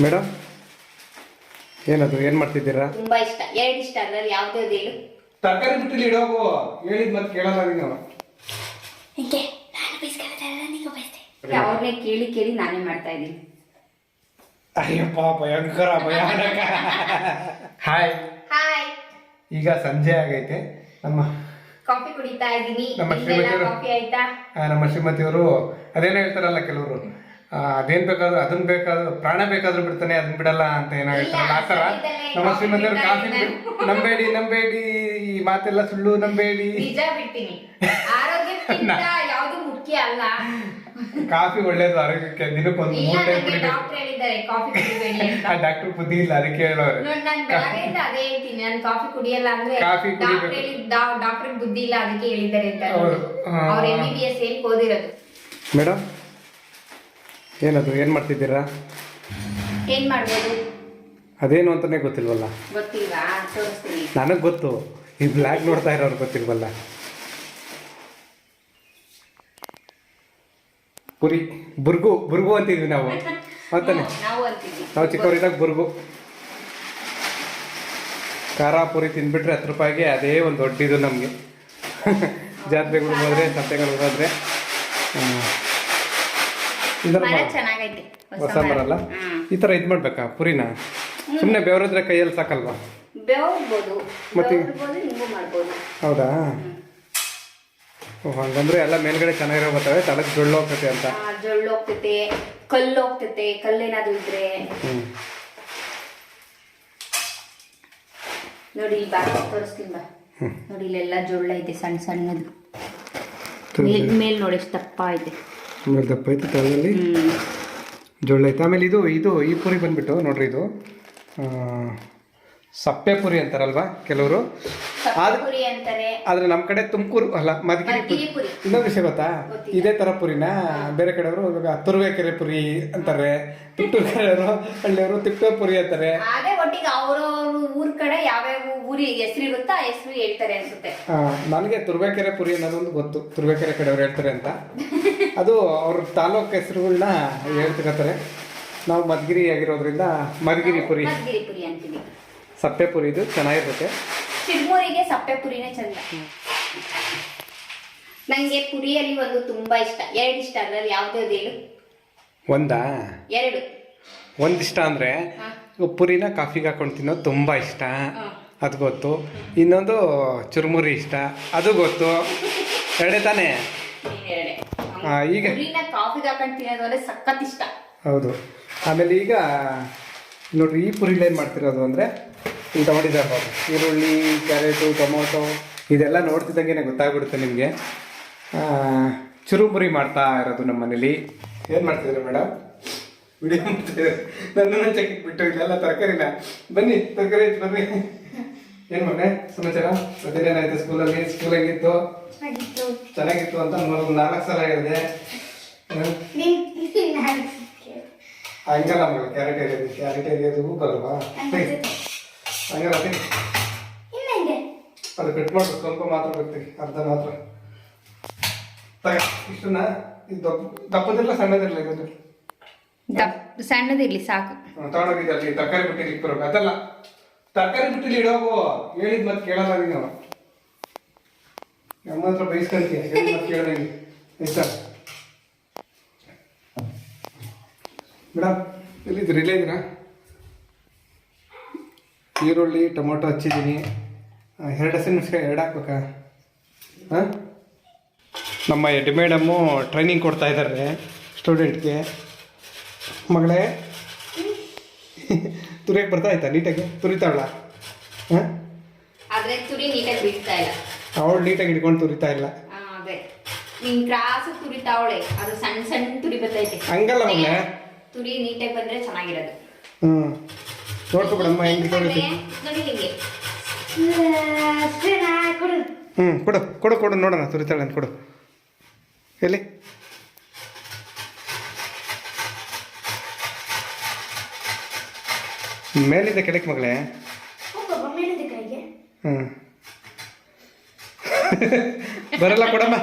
Madam ಏನದು ಏನು ಮಾಡ್ತಿದ್ದೀರಾ? ತುಂಬಾ ಇಷ್ಟ. ಎರಡು ಇಷ್ಟ ಅದ್ರಲ್ಲಿ ಯಾವ್ದು ಹೇಳು? ತರಕಾರಿ ಬಿಟ್ಟಿಲ್ಲಿ ಇಡೋಗು. ಹೇಳಿದ್ ಮತ್ತೆ ಕೇಳಲ್ಲ ನೀನು. ಹಿಂಗೆ ನಾನು ಬೈಸ್ಕೊಳ್ಳೋದಲ್ಲ, ನೀನು ಬೈಸ್ತೆ. ಅವ್ರನ್ನೇ ಕೇಳಿ ಕೇಳಿ ನಾನೇ ಮಾಡ್ತಾ ಇದ್ದೀನಿ. ಅಯ್ಯಪ್ಪ ಭಯಂಕರ ಭಯಾನಕ. Hi hi. ಈಗ ಸಂಜೆ ಆಗೈತೆ. ನಮ್ಮ ಕಾಫಿ ಕುಡಿತಾ ಇದ್ದೀನಿ. ನಮ್ಮ ಶ್ರೀಮತಿಯವರು ಕಾಫಿ ಆಯ್ತಾ? ನಮ್ಮ ಶ್ರೀಮತಿಯವರು ಅದೇನೋ ಹೇಳ್ತಾರಲ್ಲ ಕೆಲವರು, ಅದೇನ್ ಬೇಕಾದ್ರೂ ಅದನ್ನ ಬೇಕಾದ್ರೂ ಪ್ರಾಣ ಬೇಕಾದ್ರೂ ಬಿಡ್ತಾನೆ ಅದನ್ನ ಬಿಡಲ್ಲ ಅಂತ ಏನೋ ಹೇಳ್ತಾರಲ್ಲ ಆ ಥರ ನಮ್ಮ ಶ್ರೀಮತಿಯವರು ಕಾಫಿ ನಂಬೇಡಿ ನಂಬೇಡಿ, ಈ ಮಾತೆಲ್ಲ ಸುಳ್ಳು, ನಂಬೇಡಿ. ನಿಜ ಬಿಡ್ತೀನಿ. ಆರೋಗ್ಯಕ್ಕಿಂತ ಯಾವುದು ಮುಖ್ಯ ಅಲ್ಲ. ಕಾಫಿ ಒಳ್ಳೇದು ಆರೋಗ್ಯಕ್ಕೆ. ದಿನಕ್ಕೊಂದು 3 ಟೈಮ್ ಕುಡಿಬೇಕು. ಡಾಕ್ಟರ್ ಹೇಳಿದ್ದಾರೆ ಕಾಫಿ ಕುಡಿಬೇಡಿ ಅಂತ. ಆ ಡಾಕ್ಟರ್ ಬುದ್ಧಿ ಇಲ್ಲ, ಅದಕ್ಕೆ ಹೇಳೋರು. ನಾನು ಬೆಳಗ್ಗೆಯಿಂದ ಅದೇ ಹೇಳ್ತೀನಿ, ನಾನು ಕಾಫಿ ಕುಡಿಯಲ್ಲ ಅಂದ್ರೆ ಕಾಫಿ ಡಾಕ್ಟರ್ ಬುದ್ಧಿ ಇಲ್ಲ ಅದಕ್ಕೆ ಹೇಳಿದ್ದಾರೆ ಅಂತ. ಅವ್ರ MBBS ಏನ್ ಓದಿರೋದು. ಮೇಡಮ್ ಏನದು ಏನು ಮಾಡ್ತಿದ್ದೀರಾ? ಏನ್ ಮಾಡ್ಬೋದು? ಅದೇನು ಅಂತಾನೆ ಗೊತ್ತಿಲ್ವಲ್ಲ. ಗೊತ್ತಿಲ್ವಾ? ತೋರಿಸ್ತೀನಿ. ನನಗೆ ಗೊತ್ತು, ಈ ಬ್ಲಾಗ್ ನೋಡ್ತಾ ಇರೋರು ಗೊತ್ತಿಲ್ವಲ್ಲ. ಪುರಿ ಬುರ್ಗು ಬುರ್ಗು ಅಂತಿದ್ವಿ ನಾವು ಅಂತಾನೆ. ನಾವು ಅಂತೀವಿ. ನಾವು ಚಿಕ್ಕವರಿದ್ದಾಗ ಬುರ್ಗು. ಖಾರ ಪುರಿ ತಿಂದ್ಬಿಟ್ರೆ 10 ರೂಪಾಯಿಗೆ ಅದೇ ಒಂದು ದೊಡ್ಡದು ನಮಗೆ. ಜಾತ್ರೆಗಳು ಹೋದ್ರೆ, ಸಂತೆಗಳು ಹೋದ್ರೆ ಇದರ ಚೆನ್ನಾಗೈತೆ. ಹೊಸ ಮರಲ್ಲ. ಈ ಥರ ಇದು ಮಾಡ್ಬೇಕಾ ಪುರಿನ? ಸುಮ್ಮನೆ ಬೆವರಿದ್ರೆ ಕೈಯಲ್ಲಿ ಸಾಕಲ್ವಾ? ಬೆವರ್ಬೋದು, ಮತ್ತೆ ಹಿಂಗೂ ಮಾಡ್ಬೋದು. ಹೌದಾ? ಹಂಗಂದ್ರೆ ಎಲ್ಲ ಮೇಲ್ಗಡೆ ಚೆನ್ನಾಗಿರೋ ಬರ್ತವೆ, ತಳಕ್ಕೆ ಜೊಳ್ಳು ಹೋಗ್ತೈತೆ ಅಂತ. ಜೊಳ್ಳು ಹೋಗ್ತೈತೆ, ಕಲ್ಲು ಹೋಗ್ತೈತೆ, ಕಲ್ಲೇನಾದ್ರು ಇದ್ರೆ ನೋಡಿ. ಬಾ ತೋರಿಸ್ತೀನಿ ಬಾ. ನೋಡಿ ಇಲ್ಲೆಲ್ಲ ಜೊಳ್ಳ ಐತೆ, ಸಣ್ಣ ಸಣ್ಣದು. ಮೇಲ್ ನೋಡಿ ಎಷ್ಟು ದಪ್ಪ ಐತೆ. ಆಮೇಲೆ ದಪ್ಪ ಐತೆ, ತಳದಲ್ಲಿ ಜೊಳ್ಳು ಐತೆ. ಆಮೇಲೆ ಇದು ಇದು ಈ ಪುರಿ ಬಂದ್ಬಿಟ್ಟು ನೋಡ್ರಿ, ಇದು ಸಪ್ಪೆ ಪುರಿ ಅಂತಾರಲ್ವಾ ಕೆಲವರು. ಆದ್ರೆ ನಮ್ಮ ಕಡೆ ತುಮಕೂರು ಅಲ್ಲ, ಮಧುಗಿರಿ ಪುರಿ. ಇನ್ನೊಂದು ವಿಷಯ ಗೊತ್ತಾ? ಇದೇ ತರ ಪುರಿನ ಬೇರೆ ಕಡೆಯವರು ಇವಾಗ ತುರುವೇಕೆರೆ ಪುರಿ ಅಂತಾರೆ, ತಿಪ್ಟೂರು ಹಳ್ಳಿಯವರು ತಿಪ್ಟೂರು ಪುರಿ ಅಂತಾರೆ. ಅದೇ ಒಟ್ಟಿಗೆ ಅವ್ರವ್ರ ಊರ್ ಕಡೆ ಯಾವ್ಯಾವ ಊರಿ ಹೆಸರು ಇರುತ್ತಾ ಹೆಸರು ಹೇಳ್ತಾರೆ ಅನ್ಸುತ್ತೆ. ನನಗೆ ತುರುವೇಕೆರೆ ಪುರಿ ಅನ್ನೋದೊಂದು ಗೊತ್ತು, ತುರುವೇಕೆರೆ ಕಡೆಯವ್ರು ಹೇಳ್ತಾರೆ ಅಂತ. ಅದು ಅವ್ರ ತಾಲೂಕು ಹೆಸರುಗಳನ್ನ ಹೇಳ್ತಿರ್ತಾರೆ. ನಾವು ಮಧುಗಿರಿ ಆಗಿರೋದ್ರಿಂದ ಮಧುಗಿರಿ ಪುರಿ ಅಂತೀವಿ. ಸಪ್ಪೆ ಪುರಿ ಇದು ಚೆನ್ನಾಗಿರುತ್ತೆ. ಚಿರ್ಮೂರಿಗೆ ಸಪ್ಪೆ ಪುರಿನೇ ಚಂದ. ನಂಗೆ ಪುರಿಯಲ್ಲಿ ಒಂದು ತುಂಬಾ ಇಷ್ಟ. ಎರಡು ಇಷ್ಟ ಅದ್ರಲ್ಲಿ ಯಾವ್ದು ಹೇಳು? ಒಂದಾ? ಎರಡು. ಒಂದಿಷ್ಟ ಅಂದ್ರೆ ಪುರಿನ ಕಾಫಿಗೆ ಹಾಕೊಂಡು ತಿನ್ನೋದು ತುಂಬಾ ಇಷ್ಟ, ಅದು ಗೊತ್ತು. ಇನ್ನೊಂದು ಚುರುಮುರಿ ಇಷ್ಟ, ಅದು ಗೊತ್ತು. ಎರಡೇ ತಾನೇ? ಈಗ ಕಾಫಿಗೆ ಹಾಕೊಂಡು ತಿನ್ನೋದು ಅಂದ್ರೆ ಸಖತ್ ಇಷ್ಟ. ಹೌದು. ಆಮೇಲೆ ಈಗ ನೋಡ್ರಿ, ಈ ಪುರಿಲಿ ಏನು ಮಾಡ್ತಿರೋದು ಅಂದರೆ ಇಲ್ಲಿ ತಗೊಂಡಿದ್ದಾರೆ ಈರುಳ್ಳಿ, ಕ್ಯಾರೆಟು, ಟೊಮೊಟೊ ಇದೆಲ್ಲ ನೋಡ್ತಿದ್ದಂಗೆ ಗೊತ್ತಾಗ್ಬಿಡುತ್ತೆ ನಿಮಗೆ. ಚುರುಮುರಿ ಮಾಡ್ತಾ ಇರೋದು ನಮ್ಮ ಮನೇಲಿ. ಏನು ಮಾಡ್ತಿದ್ರು ಮೇಡಮ್? ವಿಡಿಯೋ ಮಾಡ್ತಿದ್ದಾರೆ. ನನ್ನನ್ನು ಚೆಕ್ಕಿಗೆ ಬಿಟ್ಟು ಇಲ್ಲೆಲ್ಲ ತರಕಾರಿನ. ಬನ್ನಿ ತರಕಾರಿ ಬರ್ರಿ. ಏನು ಮನೆ ಸಮಾಚಾರ? ಮತ್ತೇನಾಯ್ತು ಸ್ಕೂಲಲ್ಲಿ? ಸ್ಕೂಲ್ ಹೆಂಗಿತ್ತು? ಚೆನ್ನಾಗಿತ್ತು ಅಂತ 4 ಸಲ ಹೇಳಿದೆ. ಹಂಗಲ್ಲ ಮಗಳು, ಕ್ಯಾರೆಟ್ ಏರಿಯೋದು ಬರಲ್ವಾ? ಹಂಗಲ್ಲ, ಅದು ಕಟ್ ಮಾಡ್ಬೇಕು, ಸ್ವಲ್ಪ ಮಾತ್ರ ಬರ್ತೀವಿ, ಅರ್ಧ ಮಾತ್ರ. ಇಷ್ಟನ್ನ ದಪ್ಪದಿರಲ್ಲ ಸಣ್ಣದಿರಲ್ಲ? ಇದು ಸಣ್ಣದಿರ್ಲಿ ಸಾಕು. ತಗೊಂಡೋಗಿದ್ದೆ ಅಲ್ಲಿ ತರಕಾರಿ ಬಿಟ್ಟಿಲಿ ಬರೋದು. ಅದಲ್ಲ, ತರಕಾರಿ ಬಿಟ್ಟಿಲಿ ಇಡೋಗು. ಹೇಳಿದ್ ಮತ್ತೆ ಕೇಳಲ್ಲ ನೀನು. ನಮ್ಮ ಹತ್ರ ಬೈಸ್ಕೊಂತೀಯ, ಹೇಳಿದ್ ಮತ್ತೆ ಕೇಳದಂಗೆ. ಆಯ್ತಾ ಮೇಡಮ್? ಎಲ್ಲಿದ್ದೀರಿ? ಇಲ್ಲೇ ಇದ್ದೀರಾ? ಈರುಳ್ಳಿ, ಟೊಮೊಟೊ ಹಚ್ಚಿದ್ದೀನಿ. 2 ಹಸಿಮೆಣಸಿನಕಾಯಿ 2 ಹಾಕ್ಬೇಕಾ? ಹಾಂ, ನಮ್ಮ ಹೆಡ್ ಮೇಡಮ್ಮು ಟ್ರೈನಿಂಗ್ ಕೊಡ್ತಾ ಇದ್ದಾರೆ ಸ್ಟೂಡೆಂಟ್ಗೆ. ಮಗಳೇ ತುರಿಯಕ್ಕೆ ಬರ್ತಾ ಆಯ್ತಾ? ನೀಟಾಗಿ ತುರಿತಾವಳ? ಹಾಂ, ಆದರೆ ತುರಿ ನೀಟಾಗಿ ಬಿಡ್ತಾ ಇಲ್ಲ. ಅವಳು ನೀಟಾಗಿ ಹಿಡ್ಕೊಂಡು ತುರಿತಾ ಇಲ್ಲ. ಅದೇ ನಿನ್ ಕ್ರಾಸು ತುರಿತಾವಳೆ, ಅದು ಸಣ್ಣ ಸಣ್ಣ ತುರಿ ಬರ್ತೈತೆ. ಹಂಗಲ್ಲ ಮಗಳೇ, ತುರಿ ನೀಟಾಗಿ ಬಂದ್ರೆ ಚೆನ್ನಾಗಿರೋದು. ನೋಡ್ಕೊಬಿಡಮ್ಮ ಹೆಂಗೆ ನೋಡಿ ಹಿಂಗೆ. ಕೊಡು ಕೊಡು ಕೊಡು ನೋಡೋಣ, ತುರಿತಾಳೆ ಅಂತ ಕೊಡು. ಎಲ್ಲಿ? ಮೇಲಿದೆ ಕೆಳಕ್ಕೆ ಮಗಳೇ. ಬರಲ್ಲ ಕೊಡಮ್ಮ.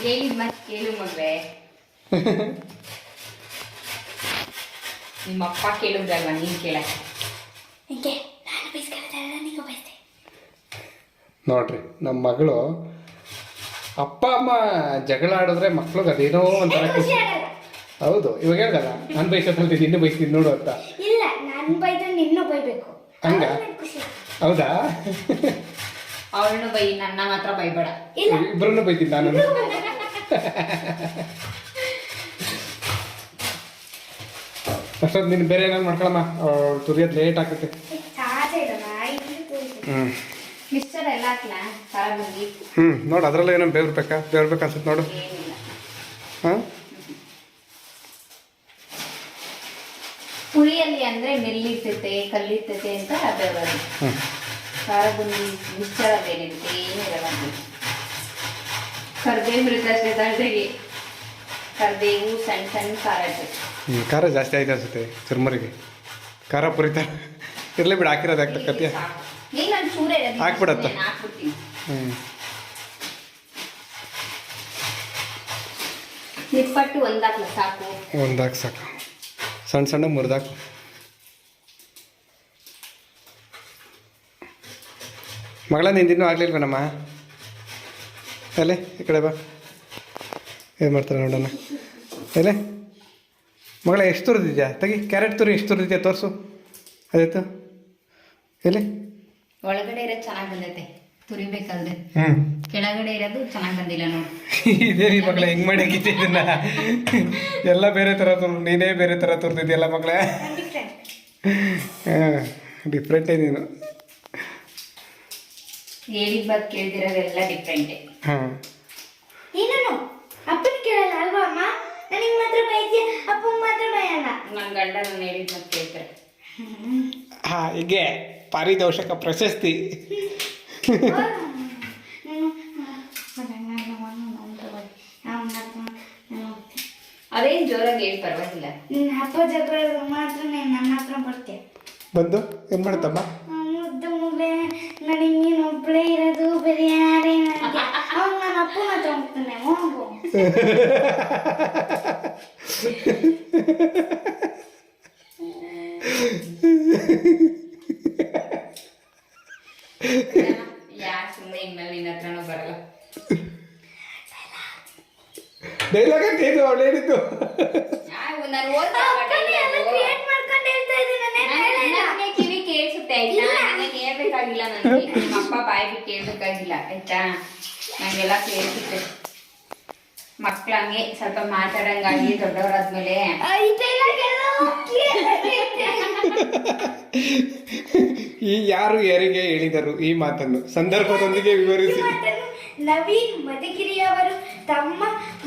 ಹೇಳಿದ್ ಮತ್ತೆ ಕೇಳು ಮಗಳೇ. ನಿಮ್ಮ ಅಪ್ಪ ಕೇಳಿದ್ರಲ್ವ ನೀನು ಕೇಳಕ್ಕೆ. ನೋಡ್ರಿ ನಮ್ಮ ಮಗಳು ಅಪ್ಪ ಅಮ್ಮ ಜಗಳ ಆಡಿದ್ರೆ ಮಕ್ಳಿಗೆ ಅದೇನೋ ಒಂಥರ ಖುಷಿ. ಹೌದು, ಇವಾಗ ಹೇಳ್ದಲ್ಲ ನಾನು ಬಯಸೋದ್ರಲ್ಲಿ ನಿನ್ನೆ ಬಯಸ್ತೀನಿ ನೋಡು ಅಂತ. ಇಲ್ಲ, ನಾನು ಬೈದ್ರೆ ನಿನ್ನೂ ಬೈಬೇಕು. ಹಂಗ ಹೌದಾ? ಅವಳನ್ನು ಬೈ, ನನ್ನ ಮಾತ್ರ ಬೈಬೇಡ. ಇಬ್ಬರನ್ನು ಬೈತೀನಿ ನಾನು. ಅಷ್ಟೊಂದು ನೀನು ಬೇರೆ ಏನಾದ್ರು ಮಾಡ್ಕೊಳಮ್ಮ, ತುರಿಯೋದು ಲೇಟ್ ಆಗ್ತೈತೆ. ಮಿಕ್ಸ್ಚರ್ ಎಲ್ಲ ಹಾಕ್ಲಾ? ಖಾರ ಬುಂದಿ ನೋಡು ಅದರಲ್ಲ ಏನೋ ಬೇವ್ರಬೇಕಾ ಅನ್ಸುತ್ತೆ ನೋಡು. ಏನಿಲ್ಲ. ಹಾಂ, ಪುಳಿಯಲ್ಲಿ ಅಂದರೆ ನೆಲ್ಲಿರ್ತೈತೆ ಕಲ್ಲಿರ್ತೈತೆ ಅಂತ ಬೇವರು. ಖಾರ ಬುಂದಿ ಮಿಕ್ಸ್ಚರ್ ಅದೇನಿರುತ್ತೆ ಏನಿರಲ್ಲ. ಕರ್ಬೇವು ಇರುತ್ತೆ ಅಷ್ಟೇ ತಳತೆಗೆ. ಕರ್ಬೇವು ಸಣ್ಣ ಸಣ್ಣ ಖಾರ ಇರ್ತೈತೆ. ಖಾರ ಜಾಸ್ತಿ ಆಯ್ತು ಅನ್ಸುತ್ತೆ ಚುರ್ಮರಿಗೆ. ಖಾರ ಪುರಿತಾ ಇರಲಿ ಬಿಡು, ಹಾಕಿರೋದು ಆಗ್ತಕ್ಕತ್ಯ. ಈಗ ನಾನು ಚೂರೇ ಹಾಕ್ಬಿಡತ್ತ. ಹಾಕ್ಬಿಡ್ತೀನಿ. ನಿಪ್ಪಟ್ಟು ಒಂದಾಕ್ಲ ಸಾಕು. ಒಂದಾಕು ಸಾಕು, ಸಣ್ಣ ಸಣ್ಣ ಮುರಿದಾಕು. ಮಗಳ ನಿಂದಿನ್ನೂ ಆಗ್ಲಿಲ್ವೇನಮ್ಮ? ಅಲ್ಲೇ ಈ ಕಡೆ ಬಾ, ಏನು ಮಾಡ್ತಾರೆ ನೋಡೋಣ. ಅಲ್ಲೇ ಮಗಳ ಎಷ್ಟು ತುರಿದಿದ್ಯಾ? ತೆಗಿ, ಕ್ಯಾರೆಟ್ ತುರಿ ಎಷ್ಟು ತುರಿದಿದ್ಯಾ ತೋರಿಸು. ಅದಾಯ್ತು. ಎಲ್ಲಿ ಒಳಗಡೆ ಇರೋದು ಚೆನ್ನಾಗಿ ಬಂದೈತೆ ತುರಿಬೇಕಾದ್ರೆ, ಕೆಳಗಡೆ ಇರೋದು ಚೆನ್ನಾಗಿ ಬಂದಿಲ್ಲ ನೋಡಿ. ಇದೇನಿ ಮಗಳ ಹೆಂಗ್ ಮಾಡಿ ಹಾಕಿದ್ದೆ ಇದನ್ನ? ಎಲ್ಲ ಬೇರೆ ಥರ ನೀನೇ ಬೇರೆ ಥರ ತುರ್ದಿದ್ಯಲ್ಲ ಮಗಳೇ. ಡಿಫ್ರೆಂಟೇ ನೀನು. ಹೇಳಿದ ಬಾದ್ ಕೇಳ್ದಿರೋದೆಲ್ಲ ಡಿಫ್ರೆಂಟೇ. ಹಾಂ, ಏನನು ಅಪ್ಪನ ಕೇಳಲ್ಲ ಅಲ್ವಾ ಅಮ್ಮ? ನನಗೆ ಮಾತ್ರ ಬೈದ್ಯಾ, ಅಪ್ಪಂಗೆ ಮಾತ್ರ ಬೈಯಲ್ಲ. ನನ್ನ ಗಂಡ ನಾನು ಹೇಳಿದ ಮಾತು ಕೇಳ್ತಾರೆ. ಹಾಂ, ಹೀಗೆ ಪಾರಿತೋಷಕ ಪ್ರಶಸ್ತಿ. ಅದೇನು ಜೋರಾಗಿ ಹೇಳಿ ಪರವಾಗಿಲ್ಲ. ಹಬ್ಬ ಜಗಳ ಮಾತ್ರ ನನ್ನ ಹತ್ರ ಬರ್ತೀಯ. ಬಂದು ಏನು ಮಾಡುತ್ತಮ್ಮ? ಮುದ್ದು ಮುಗ್ಳೆ ನನಗೆ ನೀನು ಒಬ್ಬಳೇ ಇರೋದು, ಬೇರೆ ಯಾರೇ ಅವ್ನು ನನ್ನ ಅಪ್ಪನ ಹತ್ರ ಹೋಗ್ತಾನೆ. ಹೋಗು. ಯಾರು ಸುಮ್ಮನೆ ಇನ್ಮೇಲೆ ನಿನ್ನ ಹತ್ರನೂ ಬರಲ್ಲ. ಡೈಲಾಗ್ ಇದು ಅವಳು ಹೇಳಿದ್ದು. ನಾನು ಕಿವಿ ಕೇಳಿಸುತ್ತೆ ಆಯ್ತಾ? ನನಗೆ ಹೇಳ್ಬೇಕಾಗಿಲ್ಲ, ನನಗೆ ನಿಮ್ಮ ಅಪ್ಪ ಬಾಯಿ ಬಿಟ್ಟು ಹೇಳ್ಬೇಕಾಗಿಲ್ಲ ಆಯ್ತಾ? ನಂಗೆಲ್ಲ ಕೇಳಿಸುತ್ತೆ. ಮಕ್ಳು ಹಂಗೆ ಸ್ವಲ್ಪ ಮಾತಾಡಂಗಾಗಿ ದೊಡ್ಡವರಾದ್ಮೇಲೆ. ಈ ಯಾರು ಯಾರಿಗೆ ಹೇಳಿದರು ಈ ಮಾತನ್ನು ಸಂದರ್ಭದೊಂದಿಗೆ ವಿವರಿಸಿ. ನವೀನ್ ಮಧುಗಿರಿಯವರು ತಮ್ಮ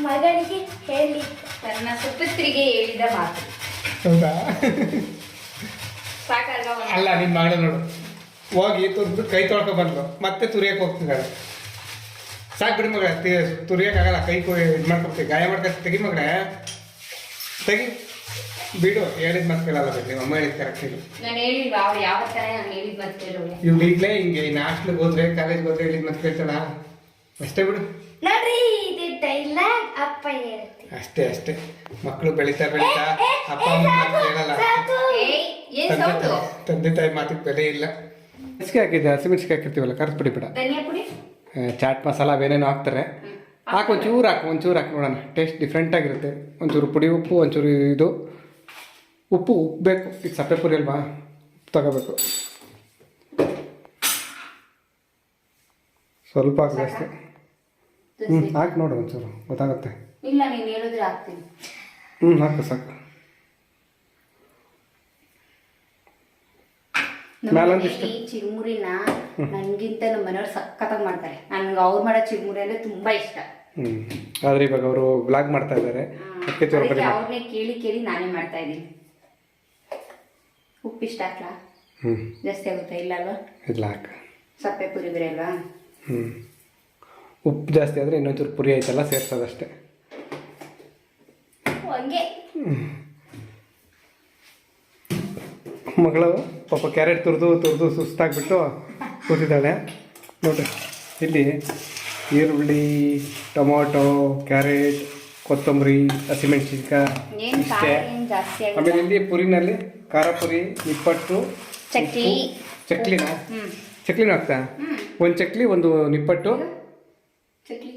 ಮಗಳಿಗೆ ಹೇಳಿ ತನ್ನ ಸುಪುತ್ರಿಗೆ ಹೇಳಿದ ಮಾತು. ಹೌದಾ? ಸಾಕಲ್ವಾ? ಅಲ್ಲ, ನಿನ್ನ ಮಗಳು ನೋಡು, ಹೋಗಿ ತುರ್ದು ಕೈ ತೊಳ್ಕೊ ಬಂದ್ಲು, ಮತ್ತೆ ತುರಿಯಕ್ಕೆ ಹೋಗ್ತಿದ್ದಾಳೆ. ಸಾಕು ಬಿಡಿ ಮಗಳ, ತುರಿಯೋಕ್ಕಾಗಲ್ಲ, ಕೈ ಇದು ಮಾಡ್ಕೊಡ್ತೀವಿ, ಗಾಯ ಮಾಡ್ಕೊತೀವಿ. ತೆಗಿ ಮಗಳೇ, ತೆಗಿ ಬಿಡು. ಹೇಳಿದ ಮತ್ತೆ ಕೇಳಲ್ಲ ಬಿಡಿ, ನಿಮ್ಮ ಅಮ್ಮ ಹೇಳಿದ್ ಕರೆಕ್ಟ್ ಇಲ್ಲ. ನಾನು ಹೇಳಿಲ್ವಾ? ಅವ್ರು ಯಾವತ್ತರ ನಾನು ಹೇಳಿದ ಮತ್ತೆ ಕೇಳೋಳೆ. ಇವ್ಳು ಈಗಲೇ ಹಿಂಗೆ ಇನ್ನು ಹಾಸ್ಟ್ಲಿಗೆ ಹೋದ್ರೆ ಕಾಲೇಜ್ಗೆ ಹೋದ್ರೆ ಹೇಳಿದ ಮತ್ತೆ ಕೇಳ್ತಾಳ. ಅಷ್ಟೇ ಬಿಡು. ನೋಡ್ರಿ, ಇದು ಡೈಲಾಗ್ ಅಪ್ಪ ಹೇಳುತ್ತೆ. ಅಷ್ಟೇ ಮಕ್ಕಳು ಬೆಳೀತಾ ಅಪ್ಪ ಅಮ್ಮ ಮಾತು ಕೇಳಲ್ಲ. ಏನ್ ಸೌಟು? ತಂದೆ ತಾಯಿ ಮಾತಿಗೆ ಬೆಲೆ ಇಲ್ಲ. ಮೆಣಸಿಗೆ ಹಾಕಿದ್ದೆ, ಹಸಿಮೆಣಸಿಗೆ ಹಾಕಿರ್ತೀವಲ್ಲ, ಕರ್ದು ಬಿಡಿ. ಧನಿಯಾ ಪುಡಿ, ಚಾಟ್ ಮಸಾಲ ಅವೇನೇನೋ ಹಾಕ್ತಾರೆ. ಹಾಕು, ಒಂಚೂರು ಹಾಕು ನೋಡೋಣ, ಟೇಸ್ಟ್ ಡಿಫ್ರೆಂಟ್ ಆಗಿರುತ್ತೆ. ಒಂಚೂರು ಪುಡಿ ಉಪ್ಪು, ಒಂಚೂರು ಇದು ಉಪ್ಪು ಬೇಕು. ಈಗ ಸಪ್ಪೆ ಪುರಿ ಅಲ್ವಾ, ಉಪ್ಪು ತಗೋಬೇಕು. ಸ್ವಲ್ಪ ಹಾಕು ಜಾಸ್ತಿ. ಹಾಕಿ ನೋಡು, ಒಂಚೂರು ಗೊತ್ತಾಗುತ್ತೆ. ಇಲ್ಲ ನೀನು ಹೇಳಿದ್ರೆ ಹಾಕ್ತೀನಿ. ಹಾಕು ಸಾಕು. ಈ ಚಿರುಮುರಿನ ನನ್ಗಿಂತ ನಮ್ಮ ಮನೆಯವ್ರು ಸಖತ್ತಾಗಿ ಮಾಡ್ತಾರೆ. ನನ್ಗೆ ಅವ್ರು ಮಾಡೋ ಚಿರುಮುರಿ ಅಂದ್ರೆ ತುಂಬಾ ಇಷ್ಟ. ಆದ್ರೆ ಇವಾಗ ಅವರು ಬ್ಲಾಗ್ ಮಾಡ್ತಾ ಇದ್ದಾರೆ, ಅವ್ರನ್ನೇ ಕೇಳಿ ಕೇಳಿ ನಾನೇ ಮಾಡ್ತಾ ಇದ್ದೀನಿ. ಉಪ್ಪು ಇಷ್ಟ ಹಾಕ್ಲಾ? ಜಾಸ್ತಿ ಆಗುತ್ತೆ ಇಲ್ಲ ಅಲ್ವಾ? ಇಲ್ಲ ಹಾಕ. ಸಪ್ಪೆ ಪುರಿ ಬೇರೆ ಅಲ್ವಾ? ಉಪ್ಪು ಜಾಸ್ತಿ ಆದರೆ ಇನ್ನೊಂಚೂರು ಪುರಿ ಐತಲ್ಲ ಸೇರ್ಸೋದಷ್ಟೇ. ಹಂಗೆ ಮಗಳು ಪಾಪ ಕ್ಯಾರೆಟ್ ತುರಿದು ಸುಸ್ತಾಗ್ಬಿಟ್ಟು ಕೂತಿದ್ದಾಳೆ ನೋಡ್ರಿ. ಇಲ್ಲಿ ಈರುಳ್ಳಿ, ಟೊಮೊಟೊ, ಕ್ಯಾರೆಟ್ ಕೊತ್ತಂಬರಿ, ಹಸಿಮೆಣಸಿನ್ಕಾಯಿ ಏನ್ ಖಾರ ಇಷ್ಟೇ. ಏನ್ ಜಾಸ್ತಿ ಆಮೇಲೆ ಆಗಿಲ್ಲ. ಇಲ್ಲಿ ಪುರಿನಲ್ಲಿ ಖಾರ ಪುರಿ, ನಿಪ್ಪಟ್ಟು, ಚಕ್ಲಿ. ಉಪ್ಪು. ಚಕ್ಲಿನಾ? ಹ್ಮ್ ಚಕ್ಲಿನೂ ಹಾಕ್ತಾ? ಹ್ಮ್ ಒಂದು ಚಕ್ಲಿ, ಒಂದು ನಿಪ್ಪಟ್ಟು. ಚಕ್ಲಿ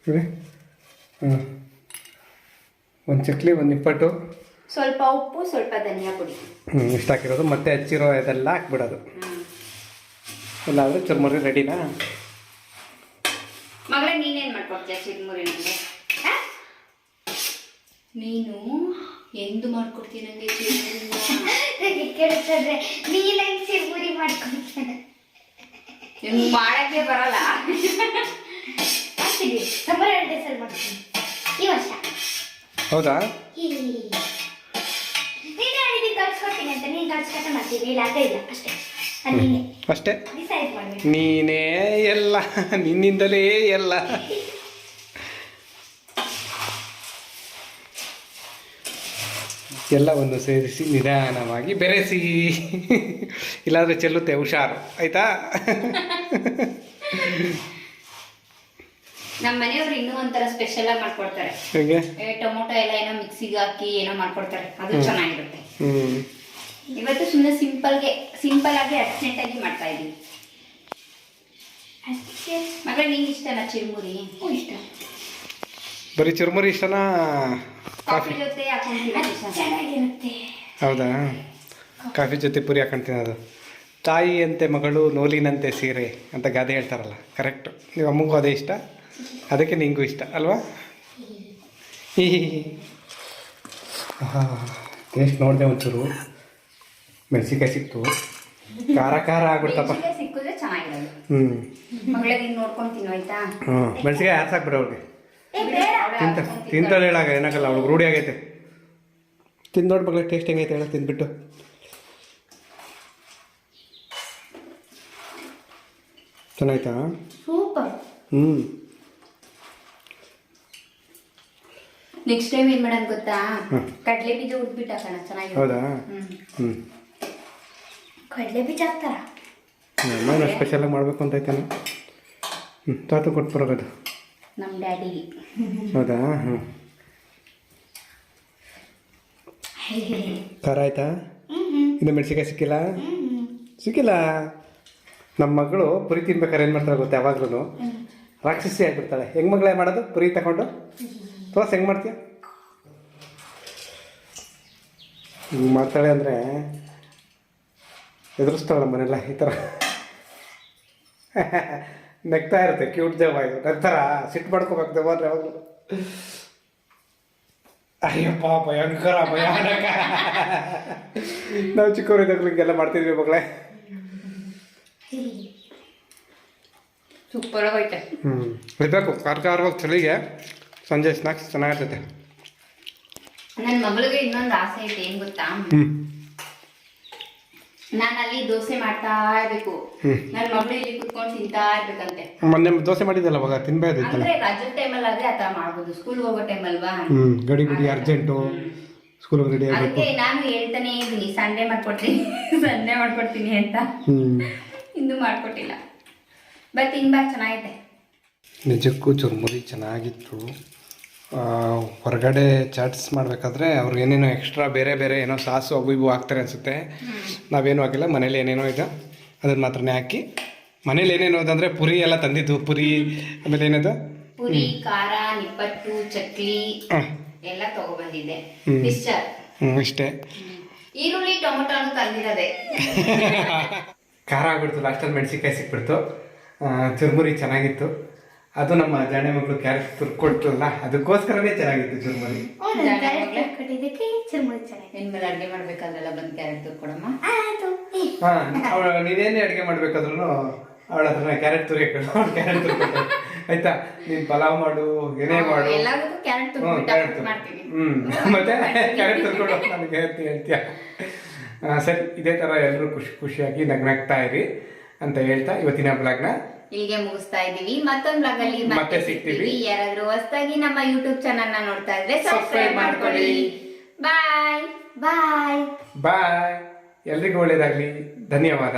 ಹ್ಞೂ, ಒಂದು ಚಕ್ಲಿ, ಒಂದು ನಿಪ್ಪಟ್ಟು. ಸ್ವಲ್ಪ ಉಪ್ಪು, ಸ್ವಲ್ಪ ಧನಿಯಾ ಪುಡಿ. ಇಷ್ಟು ಹಾಕಿರೋದು, ಮತ್ತೆ ಹಚ್ಚಿರೋ ಇದೆಲ್ಲ ಹಾಕ್ಬಿಡೋದು. ಹ್ಮ್ ಇಲ್ಲ ಅಂದರೆ ಚುರ್ಮುರಿ ರೆಡಿನಾ? ಮಗಳೇ ನೀನೇನ್ ಮಾಡ್ಕೊಡ್ತೀಯ ಚಿರ್ಮುರಿ ನನಗೆ? ನೀನು ಎಂದು ಮಾಡ್ಕೊಡ್ತೀಯ ನಂಗೆ ಚಿರ್ಮುರಿನ? ನನಗೆ ಕೇಳ್ತಾರೆ ನೀನಂಗೆ ಚಿರ್ಮುರಿ ಮಾಡ್ಕೊಡ್ತೇನೆ. ನಿಮ್ಗೆ ಮಾಡಕ್ಕೆ ಬರಲ್ಲ. ಮಾಡ್ತೀವಿ, ಸಮ್ಮರ್ ಹಾಲಿಡೇಸಲ್ಲಿ ಮಾಡ್ತೀನಿ ಈ ವರ್ಷ. ಹೌದಾ? ನೀನೇ ಹೇಳಿದ್ದೀನಿ ಕಳ್ಸ್ಕೊಡ್ತೀನಿ ಅಂತ, ನೀನು ಕಳ್ಸ್ಕೊಟ್ಟೆ ಮಾಡ್ತೀನಿ. ಇಲ್ಲ ಅದೇ ಇಲ್ಲ ಅಷ್ಟೇ, ಅದು ನೀನೇ ಅಷ್ಟೇ. ಡಿಸೈಡ್ ಮಾಡಬೇಕು. ನೀನೇ ಎಲ್ಲ, ನಿನ್ನಿಂದಲೇ ಎಲ್ಲ. ಎಲ್ಲವನ್ನು ಸೇರಿಸಿ ನಿಧಾನವಾಗಿ ಬೆರೆಸಿ, ಇಲ್ಲಾಂದರೆ ಚೆಲ್ಲುತ್ತೆ, ಹುಷಾರು ಆಯ್ತಾ? ನಮ್ಮ ಮನೆಯವ್ರು ಇನ್ನೂ ಒಂಥರ ಸ್ಪೆಷಲ್ ಆಗಿ ಮಾಡ್ಕೊಡ್ತಾರೆ. ಹೇಗೆ? ಟೊಮೊಟೊ ಎಲ್ಲ ಏನೋ ಮಿಕ್ಸಿಗೆ ಹಾಕಿ ಏನೋ ಮಾಡ್ಕೊಡ್ತಾರೆ, ಅದು ಚೆನ್ನಾಗಿರುತ್ತೆ. ಹ್ಞೂ, ಇವತ್ತು ಸುಮ್ಮನೆ ಸಿಂಪಲ್ ಆಗಿ ಅರ್ಜೆಂಟ್ ಆಗಿ ಮಾಡ್ತಾ ಇದೀವಿ. ಅಷ್ಟೇ. ಮಗಳ ನಿಂಗೆ ಇಷ್ಟನಾ ಚಿರ್ಮುರಿ? ಇಷ್ಟ. ಬರೀ ಚುರುಮುರಿ ಇಷ್ಟನಾ? ಕಾಫಿ ಜೊತೆ ಹಾಕೊಂಡ್ತೀರಾ? ಚೆನ್ನಾಗಿರುತ್ತೆ. ಹೌದಾ? ಕಾಫಿ ಜೊತೆ ಪುರಿ ಹಾಕೊಂಡು ಅದು ತಾಯಿಯಂತೆ ಮಗಳು, ನೂಲಿನಂತೆ ಸೀರೆ ಅಂತ ಗಾದೆ ಹೇಳ್ತಾರಲ್ಲ, ಕರೆಕ್ಟು. ನೀವು ಅಮ್ಮಂಗೂ ಅದೇ ಇಷ್ಟ, ಅದಕ್ಕೆ ನಿಂಗೂ ಇಷ್ಟ ಅಲ್ವಾ? ಟೇಸ್ಟ್ ನೋಡಿದೆ, ಒಂಚೂರು ಮೆಣಸಿನ್ಕಾಯಿ ಸಿಕ್ತು, ಖಾರ ಖಾರ ಆಗ್ಬಿಡ್ತಪ್ಪ. ಮೆಣ್ಸಿನ್ಕಾಯಿ ಸಿಕ್ಕಿದ್ರೆ ಚೆನ್ನಾಗಿರೋದು. ಹ್ಞೂ ಮಗಳೇ ನೀನು ನೋಡ್ಕೊಂಡು ತಿನ್ನು ಆಯ್ತಾ? ಹ್ಞೂ, ಮೆಣಸಿನ್ಕಾಯಿ ಹಾಕ್ಬಿಡು ಅವ್ರಿಗೆ. ಏ ಬೇಡ. ತಿಂತಾಳೆ ಹೇಳಾಗ, ಏನಾಗಲ್ಲ, ಅವ್ಳಿಗೆ ರೂಢಿ ಆಗೈತೆ. ತಿಂದು ನೋಡಿ ಮಗಳ, ಟೇಸ್ಟ್ ಹೆಂಗೈತೆ ಹೇಳ, ತಿಂದ್ಬಿಟ್ಟು. ಚೆನ್ನಾಯ್ತಾ? ಸೂಪರ್. ಹ್ಞೂ. ನೆಕ್ಸ್ಟ್ ಟೈಮ್ ಏನ್ ಮಾಡೋಣ ಗೊತ್ತಾ? ಹ್ಮ್. ಕಡ್ಲೆ ಬೀಜ ಉದ್ಬಿಟ್ಟು ಹಾಕೋಣ, ಚೆನ್ನಾಗಿರುತ್ತೆ. ಹೌದಾ? ಹ್ಞೂ. ಕಡಲೆ ಬೀಜ ಹಾಕ್ತಾರ? ನಾನು ಸ್ಪೆಷಲಾಗಿ ಮಾಡಬೇಕು ಅಂತ ಐತಾನೆ. ತಾತು ಕೊಟ್ಟು ಬರೋದು. ನಮ್ಮ ಡ್ಯಾಡಿಗೆ. ಹೌದಾ? ಹ್ಞೂ. ಖಾರ ಆಯ್ತಾ? ಇನ್ನು ಮೆಣಸಿನ್ಕಾಯಿ ಸಿಕ್ಕಿಲ್ಲ? ಸಿಕ್ಕಿಲ್ಲ. ನಮ್ಮ ಮಗಳು ಪುರಿ ತಿನ್ಬೇಕಾದ್ರೆ ಏನು ಮಾಡ್ತಾಳೆ ಗೊತ್ತಾ? ಯಾವಾಗ್ಲೂ ರಾಕ್ಷಸಿ ಆಗಿಬಿಡ್ತಾಳೆ. ಹೆಂಗೆ ಮಗಳೇ ಮಾಡೋದು ಪುರಿ ತಗೊಂಡು? ತೋರ್ಸ್ ಹೆಂಗೆ ಮಾಡ್ತೀಯ? ಹಿಂಗೆ ಮಾಡ್ತಾಳೆ ಅಂದರೆ ಎದುರಿಸ್ತಾಳೆ ನಮ್ಮನೆಲ್ಲ ಈ ಥರ. ನೆಗ್ತಾ ಇರುತ್ತೆ, ಕ್ಯೂಟ್ ದೇವ ಇದು. ನಂತರ ಸಿಟ್ಟು ಮಾಡ್ಕೋಬೇಕು ದೇವ ಅಂದರೆ ಯಾವಾಗಲೂ. ಅಯ್ಯಪ್ಪ, ಭಯಂಕರ ಭಯಾನಕ. ನಾವು ಚಿಕ್ಕವರಿದ್ದಾಗಲೂ ಹಿಂಗೆಲ್ಲ ಮಾಡ್ತಿದ್ವಿ ಮಗಳೇ. ಸೂಪರ್ ಆಗೈತೆ. ಇರಬೇಕು ಖಾರ ಖಾರವಾಗಿ ಚಳಿಗೆ ಸಂಜೆ ಸ್ನಾಕ್ಸ್ ಚೆನ್ನಾಗಿರ್ತೈತೆ. ನನ್ನ ಮಗಳಿಗೆ ಇನ್ನೊಂದು ಆಸೆ ಐತೆ, ಏನ್ ಗೊತ್ತಾ? ನಾನು ಅಲ್ಲಿ ದೋಸೆ ಮಾಡ್ತಾ ಇರ್ಬೇಕು, ನನ್ನ ಮಗಳು ಇಲ್ಲಿ ಕುತ್ಕೊಂಡು ತಿಂತಾ ಇರ್ಬೇಕಂತೆ. ಮೊನ್ನೆ ದೋಸೆ ಮಾಡಿದ್ದಲ್ಲ ಅವಾಗ ತಿನ್ಬೇಕಿತ್ತಲ್ಲ. ಅಂದ್ರೆ ರಜದ ಟೈಮಲ್ಲಿ ಆದ್ರೆ ಆತರ ಮಾಡ್ಬೋದು, ಸ್ಕೂಲ್ಗೆ ಹೋಗೋ ಟೈಮ್ ಅಲ್ವಾ? ಗಡಿ ಬಿಡಿ ಅರ್ಜೆಂಟು, ಸ್ಕೂಲ್ಗೆ ರೆಡಿ ಆಗಬೇಕು. ಅದಕ್ಕೆ ನಾನು ಹೇಳ್ತಾನೆ ಇದ್ದೀನಿ, ಸಂಡೇ ಮಾಡ್ಕೊಡ್ತೀನಿ ಅಂತ. ಇನ್ನೂ ಮಾಡ್ಕೊಟ್ಟಿಲ್ಲ. ಬಟ್ ತಿನ್ಬಾ, ಚೆನ್ನಾಗೈತೆ. ನಿಜಕ್ಕೂ ಚುರುಮುರಿ ಚೆನ್ನಾಗಿತ್ತು. ಹೊರಗಡೆ ಚಾಟ್ಸ್ ಮಾಡಬೇಕಾದ್ರೆ ಅವ್ರು ಏನೇನೋ ಎಕ್ಸ್ಟ್ರಾ ಬೇರೆ ಬೇರೆ ಏನೋ ಸಾಸು ಅವು ಇವು ಹಾಕ್ತಾರೆ ಅನಿಸುತ್ತೆ. ನಾವೇನು ಹಾಕಿಲ್ಲ, ಮನೇಲಿ ಏನೇನೋ ಇದೆ ಅದನ್ನು ಮಾತ್ರನೇ ಹಾಕಿ. ಮನೇಲಿ ಏನೇನೋ ಅಂದರೆ ಪುರಿ ಎಲ್ಲ ತಂದಿದ್ದು, ಪುರಿ ಆಮೇಲೆ ಏನದು ಪುರಿ, ಖಾರ, ನಿಪ್ಪಟ್ಟು, ಚಕ್ಲಿ ಎಲ್ಲ ತಗೊಬಂದಿದ್ದೆ. ಮಿಕ್ಸ್ಚರ್ ಇಷ್ಟೇ. ಈರುಳ್ಳಿ, ಟೊಮೊಟೊನು ತಂದಿರೋದೆ. ಖಾರ ಆಗ್ಬಿಡ್ತು, ಲಾಸ್ಟಲ್ಲಿ ಮೆಣಸಿನ್ಕಾಯಿ ಸಿಕ್ಬಿಡ್ತು. ಚುರುಮುರಿ ಚೆನ್ನಾಗಿತ್ತು. ಅದು ನಮ್ಮ ಜಾಣೆ ಮಗಳು ಕ್ಯಾರೆಟ್ ತುರ್ಕೊಟ್ರಲ್ಲ, ಅದಕ್ಕೋಸ್ಕರನೇ ಚೆನ್ನಾಗಿತ್ತು ಚುರುಮುರಿ. ಇನ್ಮೇಲೆ ಅಡುಗೆ ಮಾಡ್ಬೇಕಾದ್ರೆಲ್ಲ ಬಂದು ಕ್ಯಾರೆಟ್ ತುರ್ಕೊಡಮ್ಮ. ಅವಳು ನೀನೇನೇ ಅಡುಗೆ ಮಾಡ್ಬೇಕಾದ್ರೂ ಅವಳ ಹತ್ರ ಕ್ಯಾರೆಟ್ ತುರಿಯಕ್ಕೆ ಕ್ಯಾರೆಟ್ ತುರ್ಕೊಟ್ಟು ಆಯ್ತಾ. ನೀನು ಪಲಾವ್ ಮಾಡು, ಏನೇ ಮಾಡು, ಎಲ್ಲದಕ್ಕೂ ಕ್ಯಾರೆಟ್ ತುರ್ಬಿಟ್ಟು ಮಾಡ್ತೀನಿ. ಮತ್ತೆ ಕ್ಯಾರೆಟ್ ತುರ್ಕೊಡು ನನಗೆ ಹೇಳ್ತೀಯ. ಸರಿ, ಇದೇ ಥರ ಎಲ್ಲರೂ ಖುಷಿಯಾಗಿ ನಗ್ನಾಗ್ತಾ ಇರಿ ಅಂತ ಹೇಳ್ತಾ ಇವತ್ತಿನ ಬ್ಲಾಗ್ನ ಇಲ್ಲಿಗೆ ಮುಗಿಸ್ತಾ ಇದೀವಿ. ಮತ್ತೊಂದು ಬ್ಲಾಗ್ ಅಲ್ಲಿ ಮತ್ತೆ ಸಿಗ್ತೀವಿ. ಯಾರಾದ್ರೂ ಹೊಸದಾಗಿ ನಮ್ಮ ಯೂಟ್ಯೂಬ್ ಚಾನಲ್ ನ ನೋಡ್ತಾ ಇದ್ರೆ ಸಬ್ಸ್ಕ್ರೈಬ್ ಮಾಡ್ಕೊಳ್ಳಿ. ಬಾಯ್ ಬಾಯ್ ಬಾಯ್. ಎಲ್ರಿಗೂ ಒಳ್ಳೇದಾಗ್ಲಿ. ಧನ್ಯವಾದ.